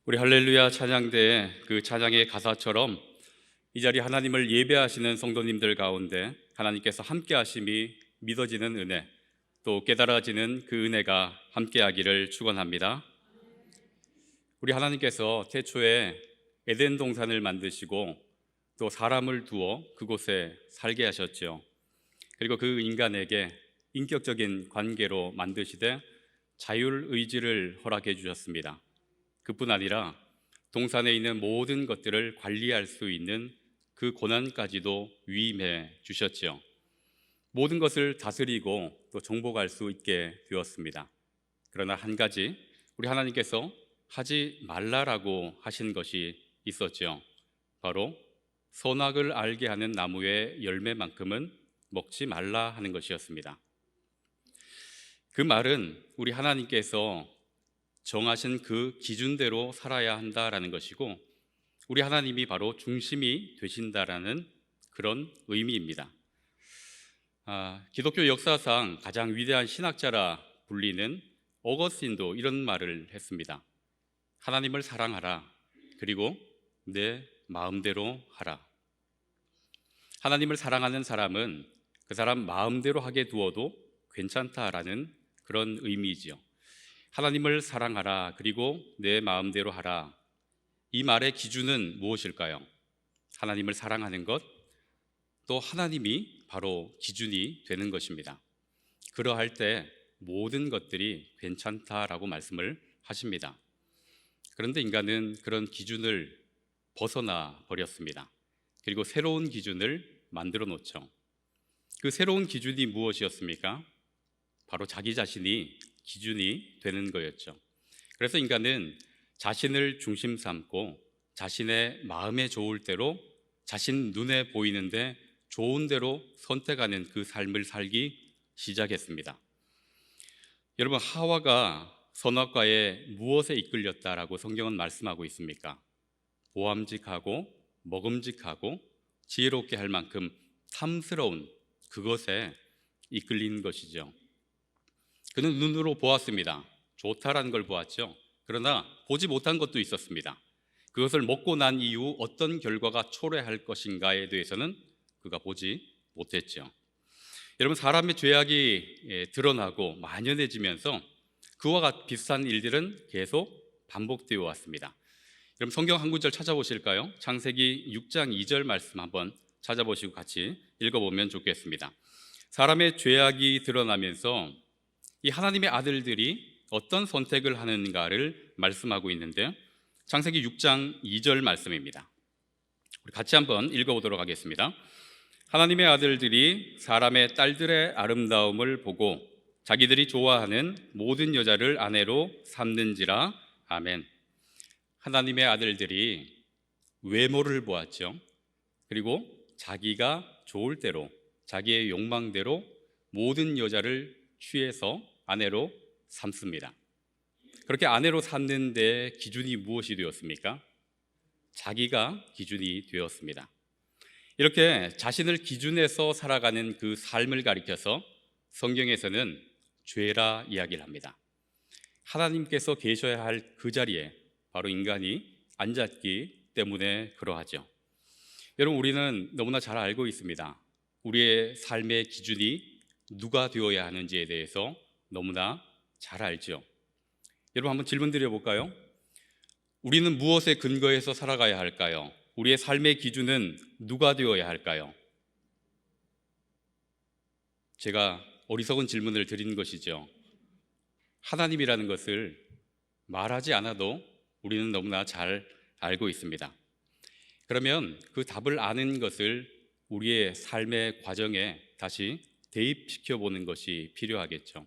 우리 할렐루야 찬양대의 그 찬양의 가사처럼 이 자리 하나님을 예배하시는 성도님들 가운데 하나님께서 함께 하심이 믿어지는 은혜, 또 깨달아지는 그 은혜가 함께하기를 축원합니다. 우리 하나님께서 태초에 에덴 동산을 만드시고 또 사람을 두어 그곳에 살게 하셨죠. 그리고 그 인간에게 인격적인 관계로 만드시되 자율의지를 허락해 주셨습니다. 그뿐 아니라 동산에 있는 모든 것들을 관리할 수 있는 그 권한까지도 위임해 주셨지요. 모든 것을 다스리고 또 정복할 수 있게 되었습니다. 그러나 한 가지 우리 하나님께서 하지 말라라고 하신 것이 있었지요. 바로 선악을 알게 하는 나무의 열매만큼은 먹지 말라 하는 것이었습니다. 그 말은 우리 하나님께서 정하신 그 기준대로 살아야 한다라는 것이고, 우리 하나님이 바로 중심이 되신다라는 그런 의미입니다. 기독교 역사상 가장 위대한 신학자라 불리는 어거스틴도 이런 말을 했습니다. 하나님을 사랑하라. 그리고 내 마음대로 하라. 하나님을 사랑하는 사람은 그 사람 마음대로 하게 두어도 괜찮다라는 그런 의미지요. 하나님을 사랑하라. 그리고 내 마음대로 하라. 이 말의 기준은 무엇일까요? 하나님을 사랑하는 것, 또 하나님이 바로 기준이 되는 것입니다. 그러할 때 모든 것들이 괜찮다라고 말씀을 하십니다. 그런데 인간은 그런 기준을 벗어나 버렸습니다. 그리고 새로운 기준을 만들어 놓죠. 그 새로운 기준이 무엇이었습니까? 바로 자기 자신이 기준이 되는 거였죠. 그래서 인간은 자신을 중심 삼고 자신의 마음에 좋을 대로, 자신 눈에 보이는데 좋은 대로 선택하는 그 삶을 살기 시작했습니다. 여러분, 하와가 선악과에 무엇에 이끌렸다라고 성경은 말씀하고 있습니까? 보암직하고 먹음직하고 지혜롭게 할 만큼 탐스러운 그것에 이끌린 것이죠. 그는 눈으로 보았습니다. 좋다라는 걸 보았죠. 그러나 보지 못한 것도 있었습니다. 그것을 먹고 난 이후 어떤 결과가 초래할 것인가에 대해서는 그가 보지 못했죠. 여러분, 사람의 죄악이 드러나고 만연해지면서 그와 비슷한 일들은 계속 반복되어 왔습니다. 여러분, 성경 한 구절 찾아보실까요? 창세기 6장 2절 말씀 한번 찾아보시고 같이 읽어보면 좋겠습니다. 사람의 죄악이 드러나면서 이 하나님의 아들들이 어떤 선택을 하는가를 말씀하고 있는데, 창세기 6장 2절 말씀입니다. 우리 같이 한번 읽어보도록 하겠습니다. 하나님의 아들들이 사람의 딸들의 아름다움을 보고 자기들이 좋아하는 모든 여자를 아내로 삼는지라. 아멘. 하나님의 아들들이 외모를 보았죠. 그리고 자기가 좋을 대로, 자기의 욕망대로 모든 여자를 취해서 아내로 삼습니다. 그렇게 아내로 삼는 데 기준이 무엇이 되었습니까? 자기가 기준이 되었습니다. 이렇게 자신을 기준해서 살아가는 그 삶을 가리켜서 성경에서는 죄라 이야기를 합니다. 하나님께서 계셔야 할 그 자리에 바로 인간이 앉았기 때문에 그러하죠. 여러분, 우리는 너무나 잘 알고 있습니다. 우리의 삶의 기준이 누가 되어야 하는지에 대해서 너무나 잘 알죠. 여러분, 한번 질문 드려볼까요? 우리는 무엇에 근거해서 살아가야 할까요? 우리의 삶의 기준은 누가 되어야 할까요? 제가 어리석은 질문을 드린 것이죠. 하나님이라는 것을 말하지 않아도 우리는 너무나 잘 알고 있습니다. 그러면 그 답을 아는 것을 우리의 삶의 과정에 다시 대입시켜 보는 것이 필요하겠죠.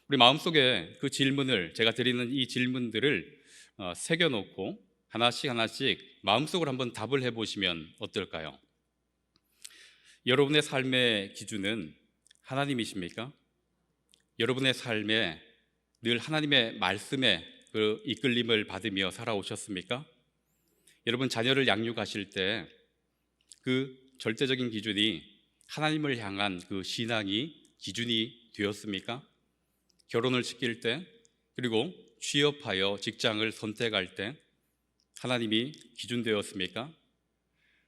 우리 마음속에 그 질문을, 제가 드리는 이 질문들을 새겨놓고 하나씩 마음속으로 한번 답을 해보시면 어떨까요? 여러분의 삶의 기준은 하나님이십니까? 여러분의 삶에 늘 하나님의 말씀에 그 이끌림을 받으며 살아오셨습니까? 여러분, 자녀를 양육하실 때 그 절대적인 기준이 하나님을 향한 그 신앙이 기준이 되었습니까? 결혼을 시킬 때, 그리고 취업하여 직장을 선택할 때 하나님이 기준 되었습니까?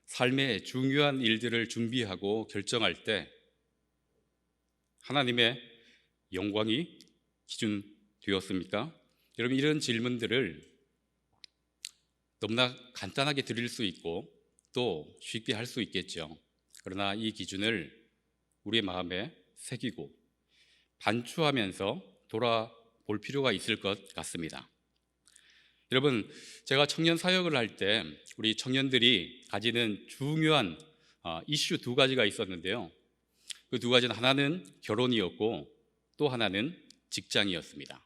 삶의 중요한 일들을 준비하고 결정할 때 하나님의 영광이 기준 되었습니까? 여러분, 이런 질문들을 너무나 간단하게 드릴 수 있고 또 쉽게 할 수 있겠죠. 그러나 이 기준을 우리의 마음에 새기고 반추하면서 돌아볼 필요가 있을 것 같습니다. 여러분, 제가 청년 사역을 할 때 우리 청년들이 가지는 중요한 이슈 두 가지가 있었는데요. 그 두 가지는 하나는 결혼이었고 또 하나는 직장이었습니다.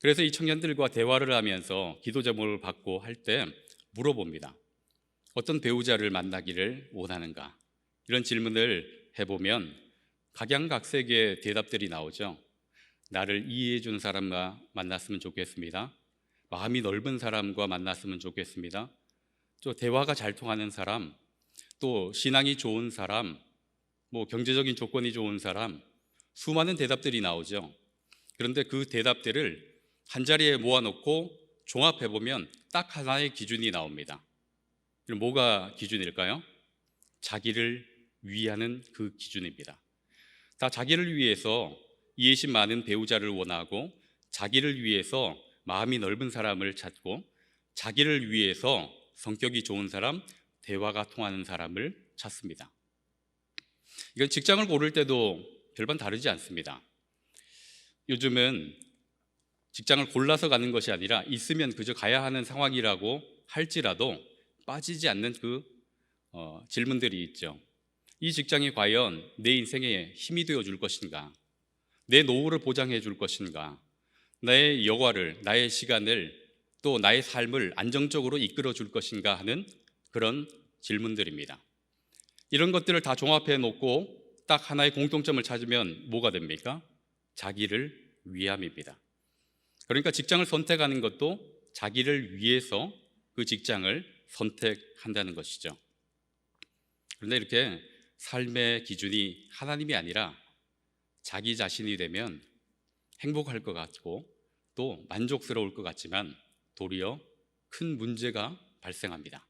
그래서 이 청년들과 대화를 하면서 기도 제목을 받고 할 때 물어봅니다. 어떤 배우자를 만나기를 원하는가? 이런 질문을 해보면 각양각색의 대답들이 나오죠. 나를 이해해 주는 사람과 만났으면 좋겠습니다. 마음이 넓은 사람과 만났으면 좋겠습니다. 또 대화가 잘 통하는 사람, 또 신앙이 좋은 사람, 경제적인 조건이 좋은 사람, 수많은 대답들이 나오죠. 그런데 그 대답들을 한 자리에 모아놓고 종합해보면 딱 하나의 기준이 나옵니다. 그럼 뭐가 기준일까요? 자기를 위하는 그 기준입니다. 다 자기를 위해서 이해심 많은 배우자를 원하고, 자기를 위해서 마음이 넓은 사람을 찾고, 자기를 위해서 성격이 좋은 사람, 대화가 통하는 사람을 찾습니다. 이건 직장을 고를 때도 별반 다르지 않습니다. 요즘은 직장을 골라서 가는 것이 아니라 있으면 그저 가야 하는 상황이라고 할지라도 빠지지 않는 질문들이 있죠. 이 직장이 과연 내 인생에 힘이 되어 줄 것인가? 내 노후를 보장해 줄 것인가? 나의 여가를, 나의 시간을, 또 나의 삶을 안정적으로 이끌어 줄 것인가 하는 그런 질문들입니다. 이런 것들을 다 종합해 놓고 딱 하나의 공통점을 찾으면 뭐가 됩니까? 자기를 위함입니다. 그러니까 직장을 선택하는 것도 자기를 위해서 그 직장을 선택한다는 것이죠. 그런데 이렇게 삶의 기준이 하나님이 아니라 자기 자신이 되면 행복할 것 같고 또 만족스러울 것 같지만 도리어 큰 문제가 발생합니다.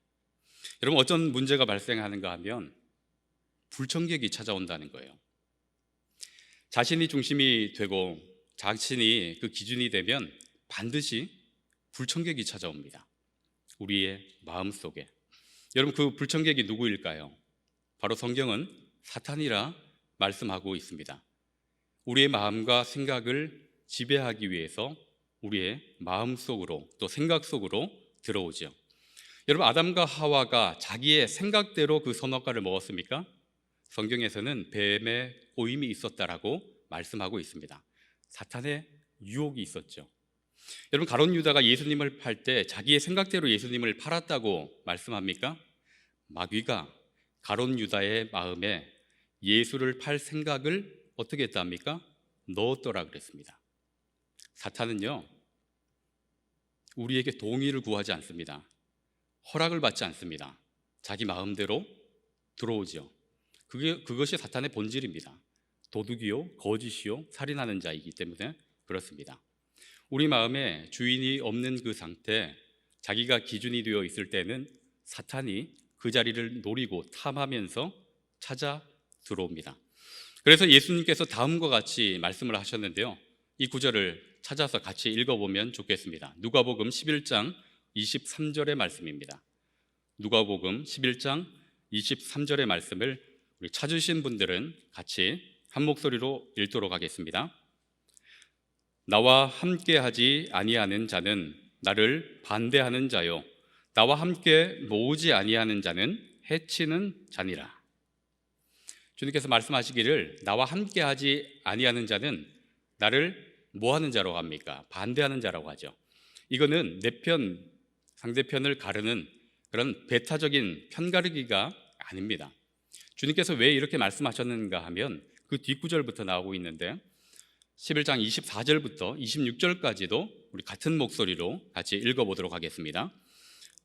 여러분, 어떤 문제가 발생하는가 하면 불청객이 찾아온다는 거예요. 자신이 중심이 되고 자신이 그 기준이 되면 반드시 불청객이 찾아옵니다. 우리의 마음속에. 여러분, 그 불청객이 누구일까요? 바로 성경은 사탄이라 말씀하고 있습니다. 우리의 마음과 생각을 지배하기 위해서 우리의 마음 속으로 또 생각 속으로 들어오죠. 여러분, 아담과 하와가 자기의 생각대로 그 선악과를 먹었습니까? 성경에서는 뱀의 꼬임이 있었다라고 말씀하고 있습니다. 사탄의 유혹이 있었죠. 여러분, 가룟 유다가 예수님을 팔 때 자기의 생각대로 예수님을 팔았다고 말씀합니까? 마귀가 가룟 유다의 마음에 예수를 팔 생각을 어떻게 했답니까? 넣었더라 그랬습니다. 사탄은요, 우리에게 동의를 구하지 않습니다. 허락을 받지 않습니다. 자기 마음대로 들어오죠. 그것이 사탄의 본질입니다. 도둑이요, 거짓이요, 살인하는 자이기 때문에 그렇습니다. 우리 마음에 주인이 없는 그 상태, 자기가 기준이 되어 있을 때는 사탄이 그 자리를 노리고 탐하면서 찾아 들어옵니다. 그래서 예수님께서 다음과 같이 말씀을 하셨는데요, 이 구절을 찾아서 같이 읽어보면 좋겠습니다. 누가복음 11장 23절의 말씀입니다. 누가복음 11장 23절의 말씀을 우리 찾으신 분들은 같이 한 목소리로 읽도록 하겠습니다. 나와 함께하지 아니하는 자는 나를 반대하는 자요, 나와 함께 모으지 아니하는 자는 해치는 자니라. 주님께서 말씀하시기를 나와 함께하지 아니하는 자는 나를 뭐하는 자라고 합니까? 반대하는 자라고 하죠. 이거는 내 편, 상대편을 가르는 그런 배타적인 편가르기가 아닙니다. 주님께서 왜 이렇게 말씀하셨는가 하면 그 뒷구절부터 나오고 있는데 11장 24절부터 26절까지도 우리 같은 목소리로 같이 읽어보도록 하겠습니다.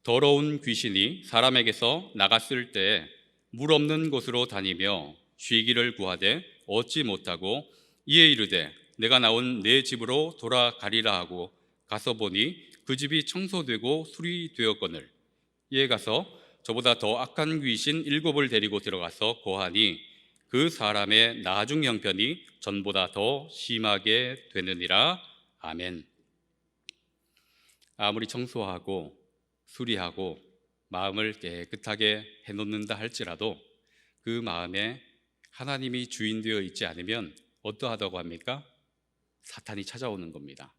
더러운 귀신이 사람에게서 나갔을 때 물 없는 곳으로 다니며 쉬기를 구하되 얻지 못하고 이에 이르되 내가 나온 내 집으로 돌아가리라 하고 가서 보니 그 집이 청소되고 수리되었거늘 이에 가서 저보다 더 악한 귀신 7을 데리고 들어가서 고하니 그 사람의 나중 형편이 전보다 더 심하게 되느니라. 아멘. 아무리 청소하고 수리하고 마음을 깨끗하게 해놓는다 할지라도 그 마음에 하나님이 주인되어 있지 않으면 어떠하다고 합니까? 사탄이 찾아오는 겁니다.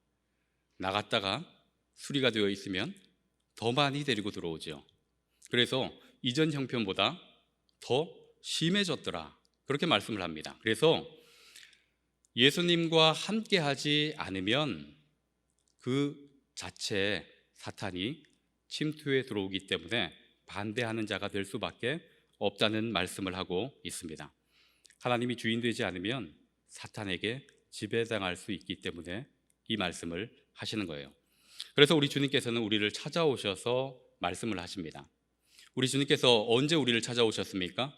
나갔다가 수리가 되어 있으면 더 많이 데리고 들어오죠. 그래서 이전 형편보다 더 심해졌더라, 그렇게 말씀을 합니다. 그래서 예수님과 함께 하지 않으면 그 자체에 사탄이 침투해 들어오기 때문에 반대하는 자가 될 수밖에 없다는 말씀을 하고 있습니다. 하나님이 주인 되지 않으면 사탄에게 지배당할 수 있기 때문에 이 말씀을 하시는 거예요. 그래서 우리 주님께서는 우리를 찾아오셔서 말씀을 하십니다. 우리 주님께서 언제 우리를 찾아오셨습니까?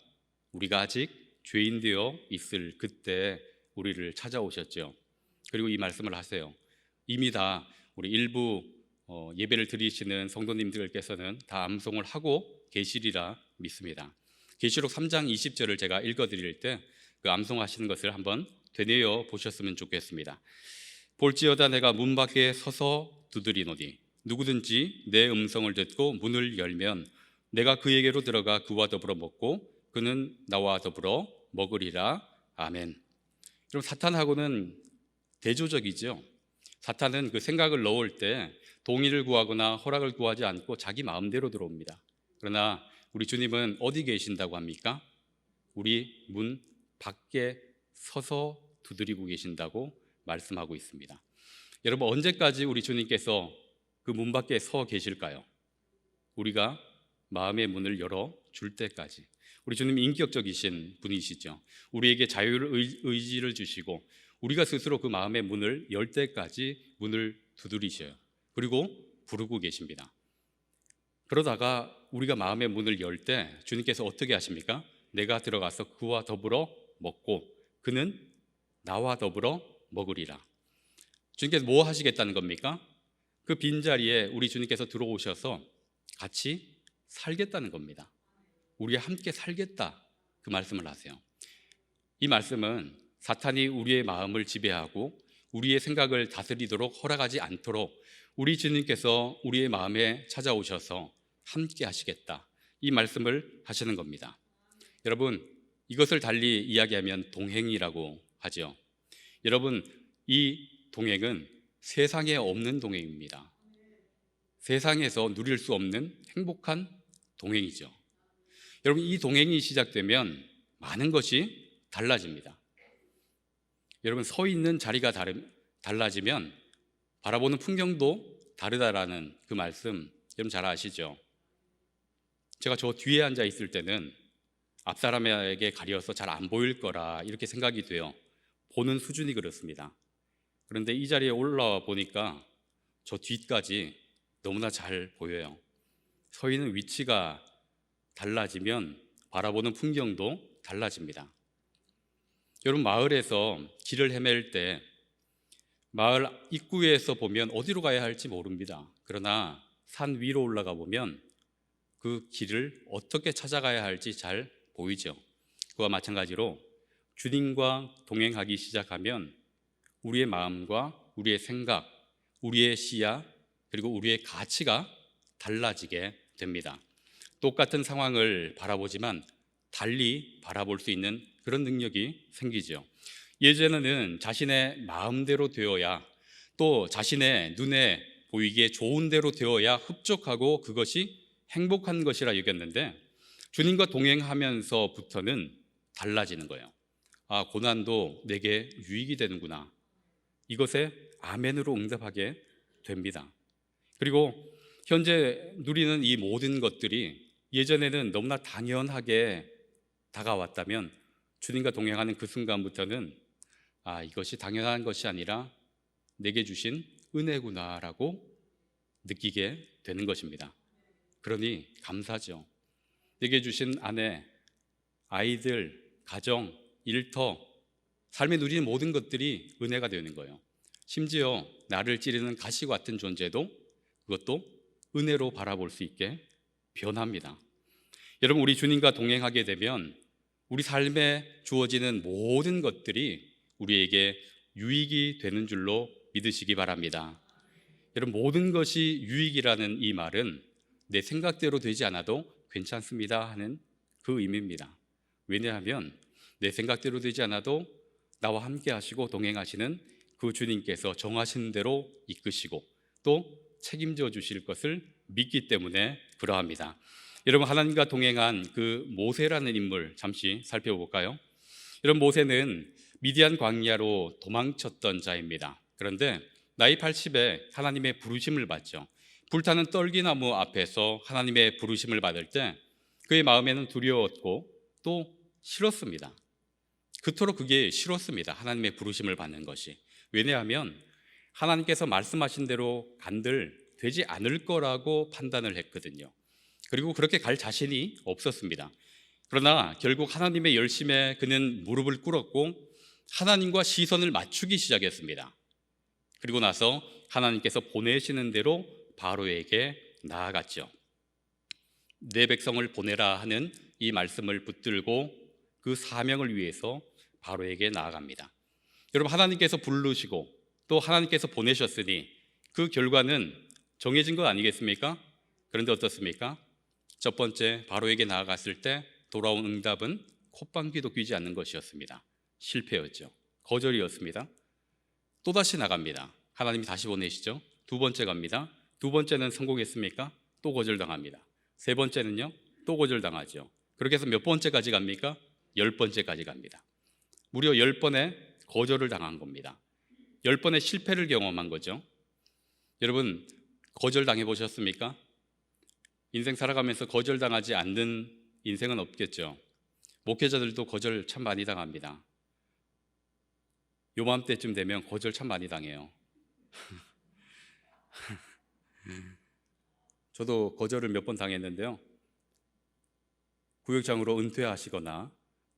우리가 아직 죄인 되어 있을 그때 우리를 찾아오셨죠. 그리고 이 말씀을 하세요. 이미 다 우리 일부 예배를 드리시는 성도님들께서는 다 암송을 하고 계시리라 믿습니다. 계시록 3장 20절을 제가 읽어드릴 때 그 암송하시는 것을 한번 되뇌어 보셨으면 좋겠습니다. 볼지어다 내가 문 밖에 서서 두드리노니 누구든지 내 음성을 듣고 문을 열면 내가 그에게로 들어가 그와 더불어 먹고 그는 나와 더불어 먹으리라. 아멘. 그럼 사탄하고는 대조적이죠. 사탄은 그 생각을 넣을 때 동의를 구하거나 허락을 구하지 않고 자기 마음대로 들어옵니다. 그러나 우리 주님은 어디 계신다고 합니까? 우리 문 밖에 서서 두드리고 계신다고 말씀하고 있습니다. 여러분, 언제까지 우리 주님께서 그 문 밖에 서 계실까요? 우리가 마음의 문을 열어 줄 때까지. 우리 주님 인격적이신 분이시죠. 우리에게 자유의지를 주시고 우리가 스스로 그 마음의 문을 열 때까지 문을 두드리셔요. 그리고 부르고 계십니다. 그러다가 우리가 마음의 문을 열 때 주님께서 어떻게 하십니까? 내가 들어가서 그와 더불어 먹고 그는 나와 더불어 먹으리라. 주님께서 뭐 하시겠다는 겁니까? 그 빈자리에 우리 주님께서 들어오셔서 같이 살겠다는 겁니다. 우리와 함께 살겠다, 그 말씀을 하세요. 이 말씀은 사탄이 우리의 마음을 지배하고 우리의 생각을 다스리도록 허락하지 않도록 우리 주님께서 우리의 마음에 찾아오셔서 함께 하시겠다, 이 말씀을 하시는 겁니다. 여러분, 이것을 달리 이야기하면 동행이라고 하죠. 여러분, 이 동행은 세상에 없는 동행입니다. 세상에서 누릴 수 없는 행복한 동행이죠. 여러분, 이 동행이 시작되면 많은 것이 달라집니다. 여러분, 서 있는 자리가 달라지면 바라보는 풍경도 다르다라는 그 말씀 여러분 잘 아시죠? 제가 저 뒤에 앉아 있을 때는 앞 사람에게 가려서 잘 안 보일 거라 이렇게 생각이 돼요. 보는 수준이 그렇습니다. 그런데 이 자리에 올라와 보니까 저 뒤까지 너무나 잘 보여요. 서 있는 위치가 달라지면 바라보는 풍경도 달라집니다. 여러분, 마을에서 길을 헤맬 때 마을 입구에서 보면 어디로 가야 할지 모릅니다. 그러나 산 위로 올라가 보면 그 길을 어떻게 찾아가야 할지 잘 보이죠. 그와 마찬가지로 주님과 동행하기 시작하면 우리의 마음과 우리의 생각, 우리의 시야, 그리고 우리의 가치가 달라지게 됩니다. 똑같은 상황을 바라보지만 달리 바라볼 수 있는 그런 능력이 생기죠. 예전에는 자신의 마음대로 되어야, 또 자신의 눈에 보이기에 좋은 대로 되어야 흡족하고 그것이 행복한 것이라 여겼는데 주님과 동행하면서부터는 달라지는 거예요. 아, 고난도 내게 유익이 되는구나. 이것에 아멘으로 응답하게 됩니다. 그리고 현재 누리는 이 모든 것들이 예전에는 너무나 당연하게 다가왔다면 주님과 동행하는 그 순간부터는 아, 이것이 당연한 것이 아니라 내게 주신 은혜구나라고 느끼게 되는 것입니다. 그러니 감사죠. 내게 주신 아내, 아이들, 가정, 일터, 삶에 누리는 모든 것들이 은혜가 되는 거예요. 심지어 나를 찌르는 가시 같은 존재도 그것도 은혜로 바라볼 수 있게 변합니다. 여러분, 우리 주님과 동행하게 되면 우리 삶에 주어지는 모든 것들이 우리에게 유익이 되는 줄로 믿으시기 바랍니다. 여러분, 모든 것이 유익이라는 이 말은 내 생각대로 되지 않아도 괜찮습니다 하는 그 의미입니다. 왜냐하면 내 생각대로 되지 않아도 나와 함께 하시고 동행하시는 그 주님께서 정하신 대로 이끄시고 또 책임져 주실 것을 믿기 때문에 그러합니다. 여러분, 하나님과 동행한 그 모세라는 인물 잠시 살펴볼까요? 여러분, 모세는 미디안 광야로 도망쳤던 자입니다. 그런데 나이 80에 하나님의 부르심을 받죠. 불타는 떨기나무 앞에서 하나님의 부르심을 받을 때 그의 마음에는 두려웠고 또 싫었습니다. 그토록 그게 싫었습니다. 하나님의 부르심을 받는 것이. 왜냐하면 하나님께서 말씀하신 대로 간들 되지 않을 거라고 판단을 했거든요. 그리고 그렇게 갈 자신이 없었습니다. 그러나 결국 하나님의 열심에 그는 무릎을 꿇었고 하나님과 시선을 맞추기 시작했습니다. 그리고 나서 하나님께서 보내시는 대로 바로에게 나아갔죠. 내 백성을 보내라 하는 이 말씀을 붙들고 그 사명을 위해서 바로에게 나아갑니다. 여러분, 하나님께서 부르시고 또 하나님께서 보내셨으니 그 결과는 정해진 것 아니겠습니까? 그런데 어떻습니까? 첫 번째, 바로에게 나아갔을 때 돌아온 응답은 콧방귀도 뀌지 않는 것이었습니다. 실패였죠. 거절이었습니다. 또다시 나갑니다. 하나님이 다시 보내시죠. 두 번째 갑니다. 두 번째는 성공했습니까? 또 거절당합니다. 세 번째는요? 또 거절당하죠. 그렇게 해서 몇 번째까지 갑니까? 10번째까지 갑니다. 무려 10번의 거절을 당한 겁니다. 10번의 실패를 경험한 거죠. 여러분, 거절당해 보셨습니까? 인생 살아가면서 거절당하지 않는 인생은 없겠죠. 목회자들도 거절 참 많이 당합니다. 요맘때쯤 되면 거절 참 많이 당해요. 저도 거절을 몇 번 당했는데요. 구역장으로 은퇴하시거나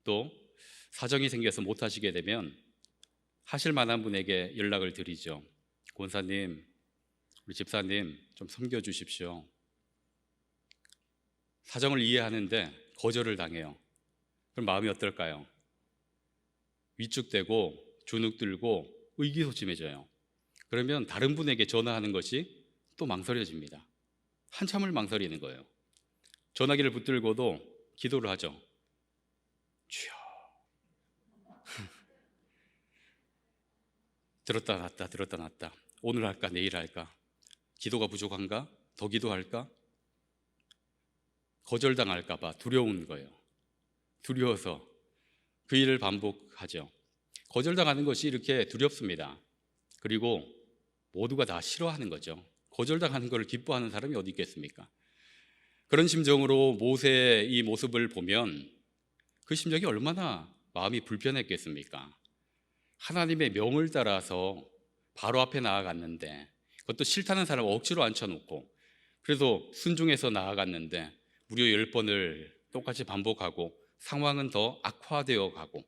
또 사정이 생겨서 못 하시게 되면 하실 만한 분에게 연락을 드리죠. 권사님, 우리 집사님 좀 섬겨주십시오. 사정을 이해하는데 거절을 당해요. 그럼 마음이 어떨까요? 위축되고 주눅들고 의기소침해져요. 그러면 다른 분에게 전화하는 것이 또 망설여집니다. 한참을 망설이는 거예요. 전화기를 붙들고도 기도를 하죠. 주여. 들었다 놨다 들었다 놨다. 오늘 할까 내일 할까? 기도가 부족한가? 더 기도할까? 거절당할까 봐 두려운 거예요. 두려워서 그 일을 반복하죠. 거절당하는 것이 이렇게 두렵습니다. 그리고 모두가 다 싫어하는 거죠. 거절당하는 것을 기뻐하는 사람이 어디 있겠습니까? 그런 심정으로 모세의 이 모습을 보면 그 심정이 얼마나 마음이 불편했겠습니까? 하나님의 명을 따라서 바로 앞에 나아갔는데 그것도 싫다는 사람을 억지로 앉혀놓고 그래도 순종해서 나아갔는데 무려 10번을 똑같이 반복하고 상황은 더 악화되어 가고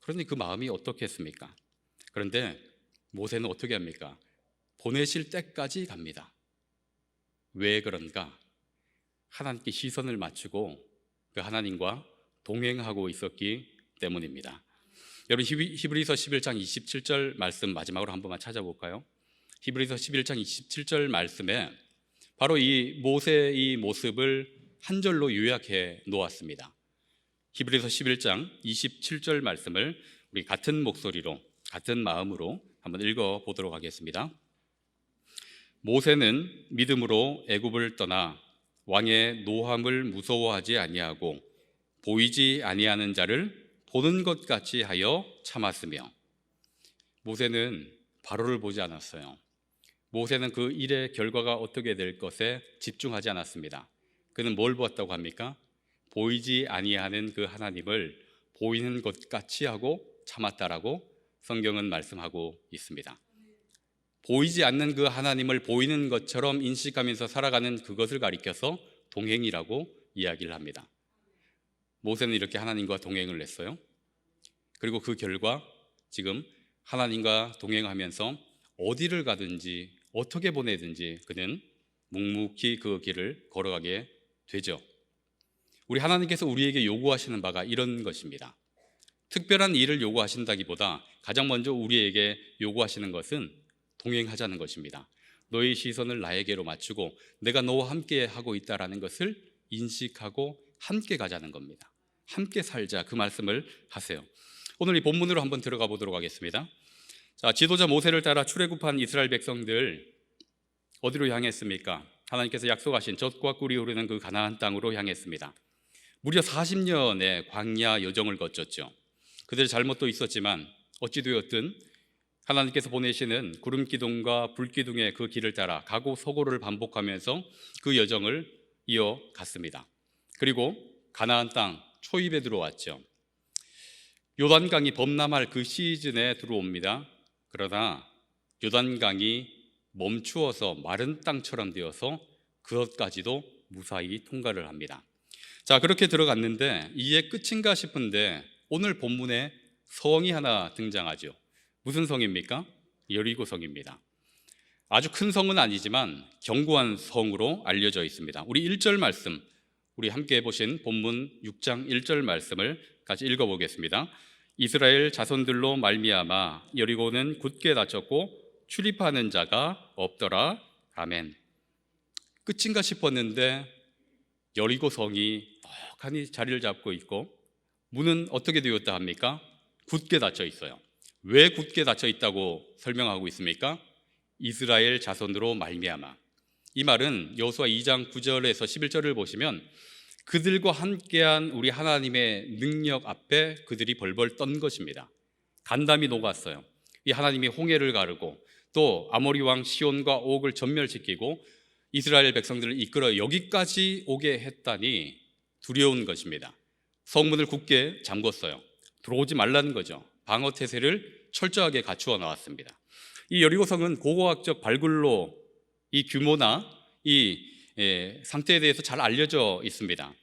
그러니 그 마음이 어떻겠습니까? 그런데 모세는 어떻게 합니까? 보내실 때까지 갑니다. 왜 그런가? 하나님께 시선을 맞추고 그 하나님과 동행하고 있었기 때문입니다. 여러분, 히브리서 11장 27절 말씀 마지막으로 한 번만 찾아볼까요? 히브리서 11장 27절 말씀에 바로 이 모세의 이 모습을 한 절로 요약해 놓았습니다. 히브리서 11장 27절 말씀을 우리 같은 목소리로 같은 마음으로 한번 읽어 보도록 하겠습니다. 모세는 믿음으로 애굽을 떠나 왕의 노함을 무서워하지 아니하고 보이지 아니하는 자를 보는 것 같이 하여 참았으며. 모세는 바로를 보지 않았어요. 모세는 그 일의 결과가 어떻게 될 것에 집중하지 않았습니다. 그는 뭘 보았다고 합니까? 보이지 아니하는 그 하나님을 보이는 것 같이 하고 참았다라고 성경은 말씀하고 있습니다. 보이지 않는 그 하나님을 보이는 것처럼 인식하면서 살아가는 그것을 가리켜서 동행이라고 이야기를 합니다. 모세는 이렇게 하나님과 동행을 했어요. 그리고 그 결과 지금 하나님과 동행하면서 어디를 가든지 어떻게 보내든지 그는 묵묵히 그 길을 걸어가게 되죠. 우리 하나님께서 우리에게 요구하시는 바가 이런 것입니다. 특별한 일을 요구하신다기보다 가장 먼저 우리에게 요구하시는 것은 동행하자는 것입니다. 너의 시선을 나에게로 맞추고 내가 너와 함께 하고 있다는 것을 인식하고 함께 가자는 겁니다. 함께 살자, 그 말씀을 하세요. 오늘 이 본문으로 한번 들어가 보도록 하겠습니다. 자, 지도자 모세를 따라 출애굽한 이스라엘 백성들 어디로 향했습니까? 하나님께서 약속하신 젖과 꿀이 흐르는 그 가나안 땅으로 향했습니다. 무려 40년의 광야 여정을 거쳤죠. 그들의 잘못도 있었지만 어찌 되었든 하나님께서 보내시는 구름 기둥과 불 기둥의 그 길을 따라 가고 서고를 반복하면서 그 여정을 이어갔습니다. 그리고 가나안 땅 초입에 들어왔죠. 요단강이 범람할 그 시즌에 들어옵니다. 그러나 요단강이 멈추어서 마른 땅처럼 되어서 그것까지도 무사히 통과를 합니다. 자, 그렇게 들어갔는데 이게 끝인가 싶은데 오늘 본문에 성이 하나 등장하죠. 무슨 성입니까? 여리고 성입니다. 아주 큰 성은 아니지만 견고한 성으로 알려져 있습니다. 우리 1절 말씀, 우리 함께 보신 본문 6장 1절 말씀을 같이 읽어보겠습니다. 이스라엘 자손들로 말미암아 여리고는 굳게 닫혔고 출입하는 자가 없더라. 아멘. 끝인가 싶었는데 여리고 성이 떡하니 자리를 잡고 있고 문은 어떻게 되었다 합니까? 굳게 닫혀 있어요. 왜 굳게 닫혀 있다고 설명하고 있습니까? 이스라엘 자손으로 말미암아. 이 말은 여호수아 2장 9절에서 11절을 보시면 그들과 함께한 우리 하나님의 능력 앞에 그들이 벌벌 떤 것입니다. 간담이 녹았어요. 이 하나님이 홍해를 가르고 또 아모리 왕 시온과 옥을 전멸시키고 이스라엘 백성들을 이끌어 여기까지 오게 했다니 두려운 것입니다. 성문을 굳게 잠궜어요. 들어오지 말라는 거죠. 방어 태세를 철저하게 갖추어 나왔습니다. 이 여리고성은 고고학적 발굴로 이 규모나 이 상태에 대해서 잘 알려져 있습니다.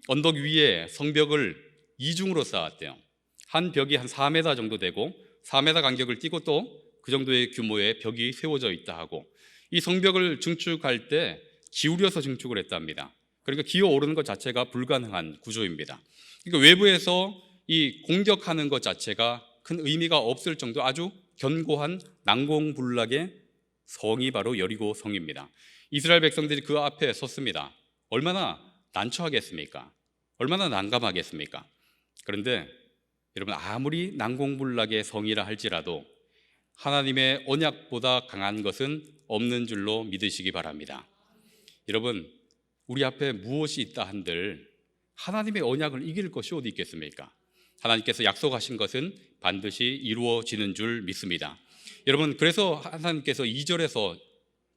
언덕 위에 성벽을 이중으로 쌓았대요. 한 벽이 한 4m 정도 되고 4m 간격을 띄고 또 그 정도의 규모의 벽이 세워져 있다 하고 이 성벽을 증축할 때 기울여서 증축을 했답니다. 그러니까 기어 오르는 것 자체가 불가능한 구조입니다. 그러니까 외부에서 이 공격하는 것 자체가 큰 의미가 없을 정도 아주 견고한 난공불락의 성이 바로 여리고 성입니다. 이스라엘 백성들이 그 앞에 섰습니다. 얼마나 난처하겠습니까? 얼마나 난감하겠습니까? 그런데 여러분, 아무리 난공불락의 성이라 할지라도 하나님의 언약보다 강한 것은 없는 줄로 믿으시기 바랍니다. 여러분, 우리 앞에 무엇이 있다 한들 하나님의 언약을 이길 것이 어디 있겠습니까? 하나님께서 약속하신 것은 반드시 이루어지는 줄 믿습니다. 여러분, 그래서 하나님께서 2절에서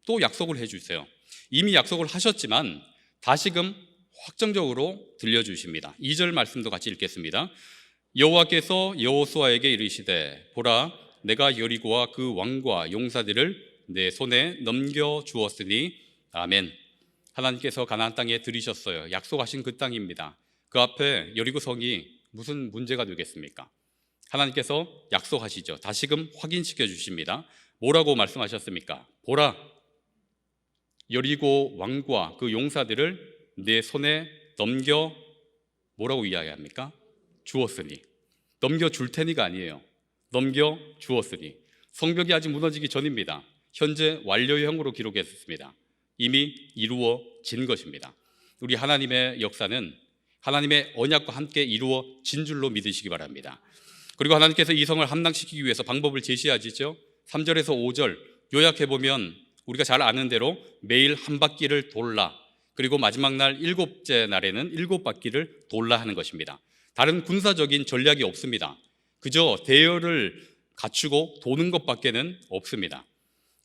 또 약속을 해주세요. 이미 약속을 하셨지만 다시금 확정적으로 들려주십니다. 2절 말씀도 같이 읽겠습니다. 여호와께서 여호수아에게 이르시되 보라, 내가 여리고와 그 왕과 용사들을 내 손에 넘겨주었으니 아멘. 하나님께서 가나안 땅에 들이셨어요. 약속하신 그 땅입니다. 그 앞에 여리고 성이 무슨 문제가 되겠습니까? 하나님께서 약속하시죠. 다시금 확인시켜 주십니다. 뭐라고 말씀하셨습니까? 보라, 여리고 왕과 그 용사들을 내 손에 넘겨 뭐라고 이야기합니까? 주었으니. 넘겨 줄 테니가 아니에요. 넘겨 주었으니. 성벽이 아직 무너지기 전입니다. 현재 완료형으로 기록했습니다. 이미 이루어진 것입니다. 우리 하나님의 역사는 하나님의 언약과 함께 이루어진 줄로 믿으시기 바랍니다. 그리고 하나님께서 이 성을 함락시키기 위해서 방법을 제시하시죠. 3절에서 5절 요약해보면 우리가 잘 아는 대로 매일 한 바퀴를 돌라, 그리고 마지막 날 7째 날에는 7바퀴를 돌라 하는 것입니다. 다른 군사적인 전략이 없습니다. 그저 대열을 갖추고 도는 것밖에는 없습니다.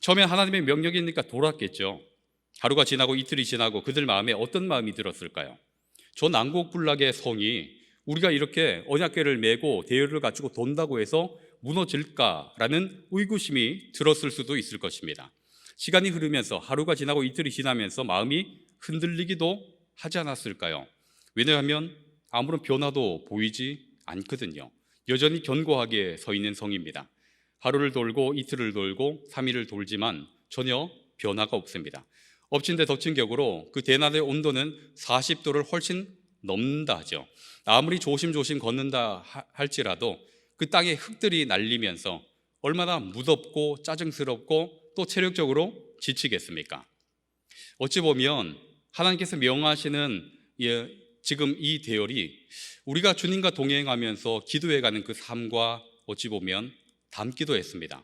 처음에 하나님의 명령이니까 돌았겠죠. 하루가 지나고 이틀이 지나고 그들 마음에 어떤 마음이 들었을까요? 저 난곡불락의 성이 우리가 이렇게 언약궤를 메고 대열을 갖추고 돈다고 해서 무너질까라는 의구심이 들었을 수도 있을 것입니다. 시간이 흐르면서 하루가 지나고 이틀이 지나면서 마음이 흔들리기도 하지 않았을까요? 왜냐하면 아무런 변화도 보이지 않거든요. 여전히 견고하게 서 있는 성입니다. 하루를 돌고 이틀을 돌고 3일을 돌지만 전혀 변화가 없습니다. 엎친 데 덮친 격으로 그 대낮의 온도는 40도를 훨씬 넘는다 하죠. 아무리 조심조심 걷는다 할지라도 그 땅에 흙들이 날리면서 얼마나 무덥고 짜증스럽고 또 체력적으로 지치겠습니까? 어찌 보면 하나님께서 명하시는 지금 이 대열이 우리가 주님과 동행하면서 기도해가는 그 삶과 어찌 보면 닮기도 했습니다.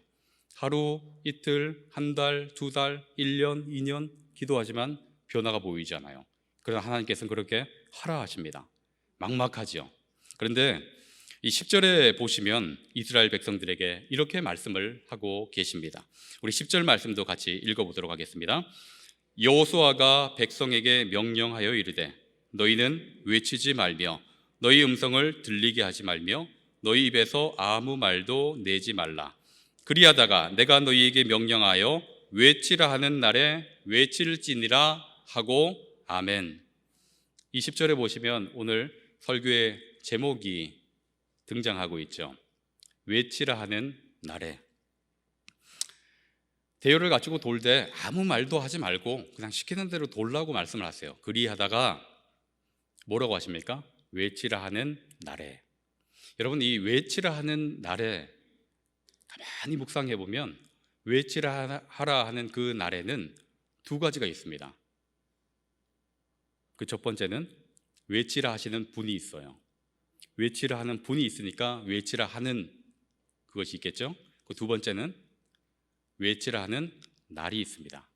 하루, 이틀, 한 달, 두 달, 1년, 2년 기도하지만 변화가 보이지 않아요. 그러나 하나님께서는 그렇게 하라 하십니다. 막막하지요. 그런데 이 10절에 보시면 이스라엘 백성들에게 이렇게 말씀을 하고 계십니다. 우리 10절 말씀도 같이 읽어보도록 하겠습니다. 여호수아가 백성에게 명령하여 이르되 너희는 외치지 말며 너희 음성을 들리게 하지 말며 너희 입에서 아무 말도 내지 말라. 그리하다가 내가 너희에게 명령하여 외치라 하는 날에 외칠지니라 하고 아멘. 이 10절에 보시면 오늘 설교의 제목이 등장하고 있죠. 외치라 하는 날에. 대열을 갖추고 돌 때 아무 말도 하지 말고 그냥 시키는 대로 돌라고 말씀을 하세요. 그리하다가 뭐라고 하십니까? 외치라 하는 날에. 여러분, 이 외치라 하는 날에 가만히 묵상해 보면 외치라 하라 하는 그 날에는 두 가지가 있습니다. 그 첫 번째는 외치라 하시는 분이 있어요. 외치라 하는 분이 있으니까 외치라 하는 그것이 있겠죠. 그 두 번째는 외치라 하는 날이 있습니다.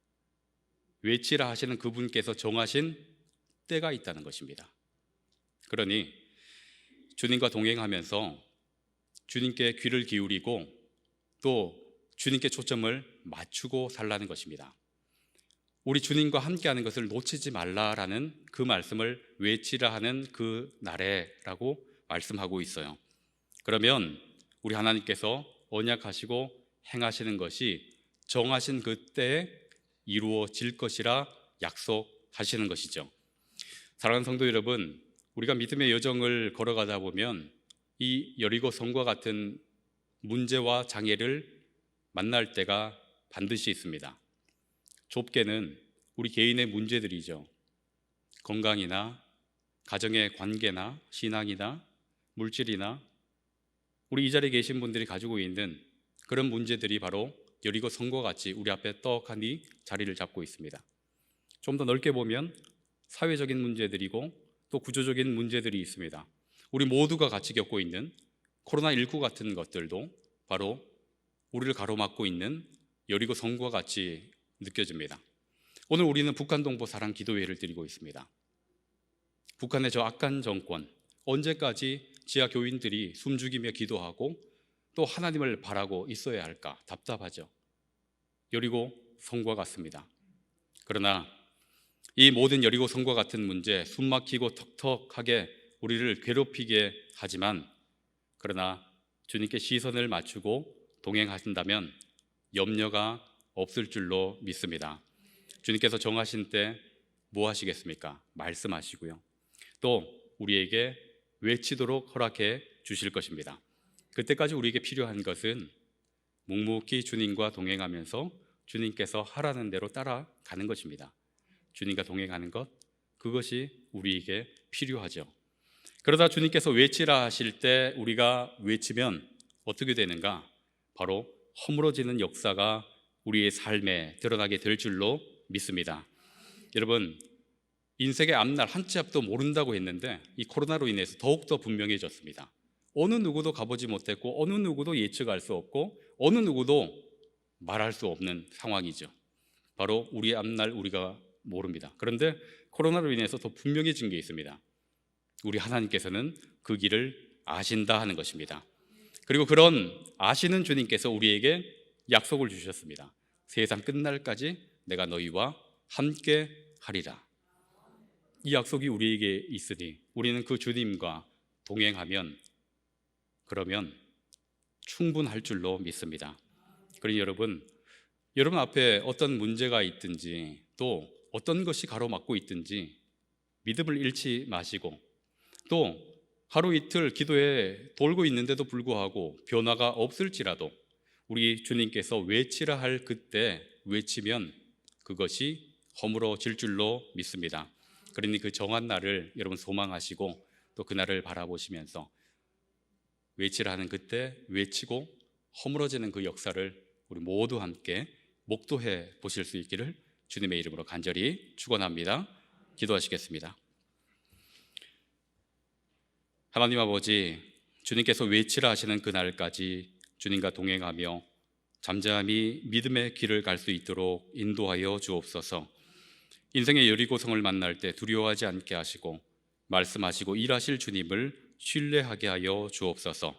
외치라 하시는 그분께서 정하신 때가 있다는 것입니다. 그러니 주님과 동행하면서 주님께 귀를 기울이고 또 주님께 초점을 맞추고 살라는 것입니다. 우리 주님과 함께하는 것을 놓치지 말라라는 그 말씀을 외치라 하는 그 날에라고 말씀하고 있어요. 그러면 우리 하나님께서 언약하시고 행하시는 것이 정하신 그때에 이루어질 것이라 약속하시는 것이죠. 사랑하는 성도 여러분, 우리가 믿음의 여정을 걸어가다 보면 이 여리고 성과 같은 문제와 장애를 만날 때가 반드시 있습니다. 좁게는 우리 개인의 문제들이죠. 건강이나 가정의 관계나 신앙이나 물질이나 우리 이 자리에 계신 분들이 가지고 있는 그런 문제들이 바로 여리고 성과 같이 우리 앞에 떡하니 자리를 잡고 있습니다. 좀 더 넓게 보면 사회적인 문제들이고 또 구조적인 문제들이 있습니다. 우리 모두가 같이 겪고 있는 코로나19 같은 것들도 바로 우리를 가로막고 있는 여리고 성과 같이 느껴집니다. 오늘 우리는 북한 동포 사랑 기도회를 드리고 있습니다. 북한의 저 악한 정권, 언제까지 지하 교인들이 숨죽이며 기도하고 또 하나님을 바라고 있어야 할까 답답하죠. 여리고 성과 같습니다. 그러나 이 모든 여리고 성과 같은 문제, 숨막히고 턱턱하게 우리를 괴롭히게 하지만 그러나 주님께 시선을 맞추고 동행하신다면 염려가 없을 줄로 믿습니다. 주님께서 정하신 때 뭐 하시겠습니까? 말씀하시고요. 또 우리에게 외치도록 허락해 주실 것입니다. 그때까지 우리에게 필요한 것은 묵묵히 주님과 동행하면서 주님께서 하라는 대로 따라가는 것입니다. 주님과 동행하는 것, 그것이 우리에게 필요하죠. 그러다 주님께서 외치라 하실 때 우리가 외치면 어떻게 되는가? 바로 허물어지는 역사가 우리의 삶에 드러나게 될 줄로 믿습니다. 여러분, 인생의 앞날 한 치 앞도 모른다고 했는데 이 코로나로 인해서 더욱더 분명해졌습니다. 어느 누구도 가보지 못했고 어느 누구도 예측할 수 없고 어느 누구도 말할 수 없는 상황이죠. 바로 우리의 앞날 우리가 모릅니다. 그런데 코로나로 인해서 더 분명해진 게 있습니다. 우리 하나님께서는 그 길을 아신다 하는 것입니다. 그리고 그런 아시는 주님께서 우리에게 약속을 주셨습니다. 세상 끝날까지 내가 너희와 함께 하리라. 이 약속이 우리에게 있으니 우리는 그 주님과 동행하면 그러면 충분할 줄로 믿습니다. 그러니 여러분 앞에 어떤 문제가 있든지 또 어떤 것이 가로막고 있든지 믿음을 잃지 마시고 또 하루 이틀 기도에 돌고 있는데도 불구하고 변화가 없을지라도 우리 주님께서 외치라 할 그때 외치면 그것이 허물어질 줄로 믿습니다. 그러니 그 정한 날을 여러분 소망하시고 또 그날을 바라보시면서 외치라 하는 그때 외치고 허물어지는 그 역사를 우리 모두 함께 목도해 보실 수 있기를 주님의 이름으로 간절히 축원합니다. 기도하시겠습니다. 하나님 아버지, 주님께서 외치라 하시는 그날까지 주님과 동행하며 잠잠히 믿음의 길을 갈 수 있도록 인도하여 주옵소서. 인생의 여리고성을 만날 때 두려워하지 않게 하시고 말씀하시고 일하실 주님을 신뢰하게 하여 주옵소서.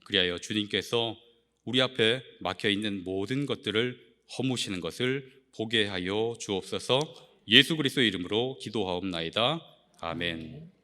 그리하여 주님께서 우리 앞에 막혀 있는 모든 것들을 허무시는 것을 보게 하여 주옵소서. 예수 그리스도의 이름으로 기도하옵나이다. 아멘.